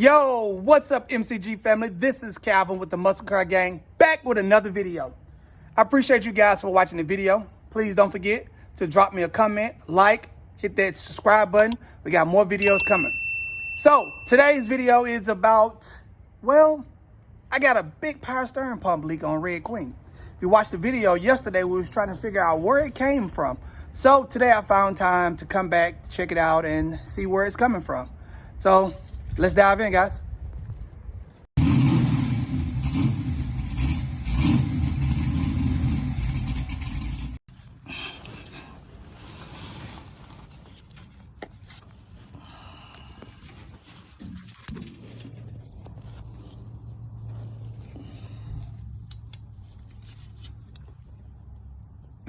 Yo, what's up, MCG family? This is Calvin with the MuscleCarGang, back with another video. I appreciate you guys for watching the video. Please don't forget to drop me a comment, like, hit that subscribe button. We got more videos coming. So today's video is about, well, I got a big power steering pump leak on Red Queen. If you watched the video yesterday, we was trying to figure out where it came from. So today I found time to come back, check it out, and see where it's coming from. So let's dive in, guys.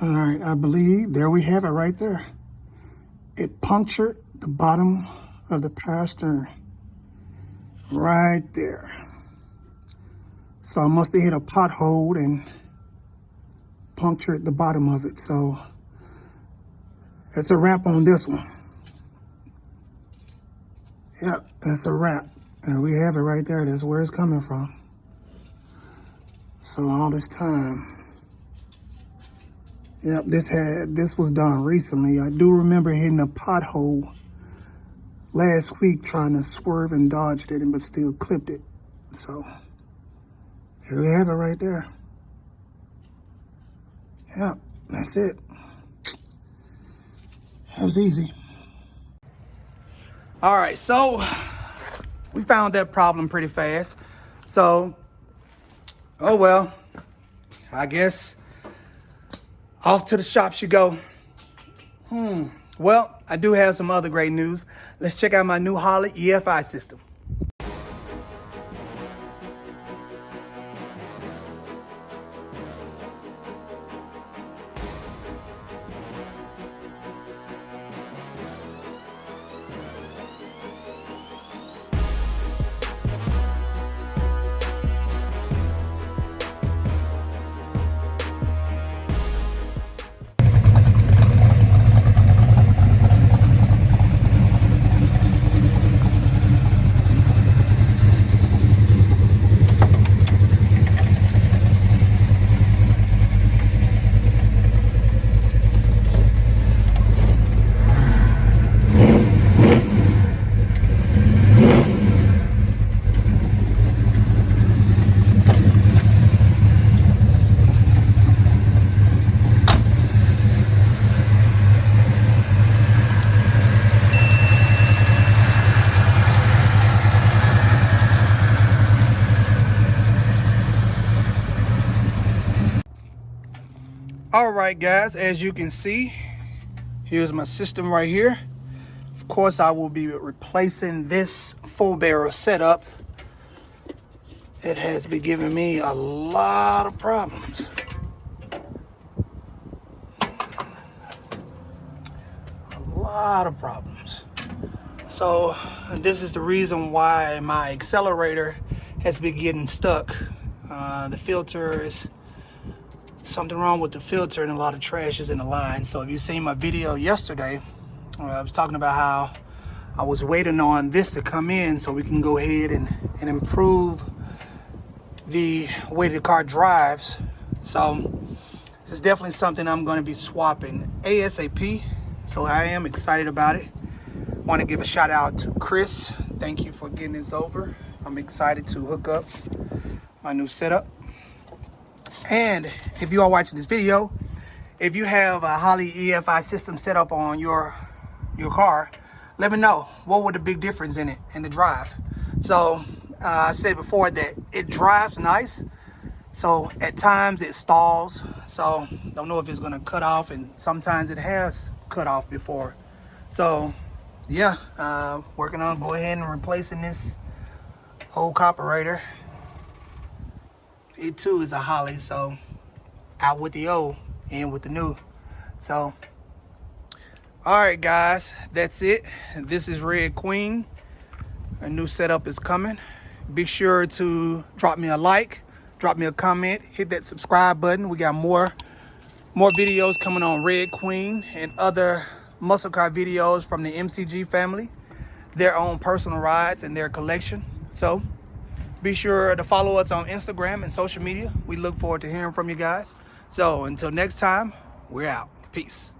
All right, I believe there we have it right there. It punctured the bottom of the power steering. Right there. So I must have hit a pothole and punctured the bottom of it. So that's a wrap on this one. Yep, that's a wrap. And we have it right there. That's where it's coming from. So all this time. Yep, this was done recently. I do remember hitting a pothole last week trying to swerve and dodged it, but still clipped it. So here we have it right there. Yep, that's it. That was easy. All right, so we found that problem pretty fast. So, oh well, I guess off to the shops you go. Well, I do have some other great news. Let's check out my new Holley EFI system. All right, guys, as you can see, here's my system right here. Of course, I will be replacing this full barrel setup. It has been giving me a lot of problems. So this is the reason why my accelerator has been getting stuck. The filter is something wrong with the filter, and a lot of trash is in the line. So if you seen my video yesterday, I was talking about how I was waiting on this to come in so we can go ahead and improve the way the car drives. So this is definitely something I'm going to be swapping ASAP. So I am excited about it. Want to give a shout out to Chris. Thank you for getting this over. I'm excited to hook up my new setup. And if you are watching this video, if you have a Holley EFI system set up on your car, let me know what was the big difference in it, in the drive. So I said before that it drives nice. So at times it stalls. So don't know if it's gonna cut off, and sometimes it has cut off before. So yeah, working on go ahead and replacing this old carburetor. It too is a Holley, so out with the old, in with the new. So, all right, guys, that's it. This is Red Queen. A new setup is coming. Be sure to drop me a like, drop me a comment, hit that subscribe button. We got more videos coming on Red Queen and other muscle car videos from the MCG family, their own personal rides and their collection. So be sure to follow us on Instagram and social media. We look forward to hearing from you guys. So until next time, we're out. Peace.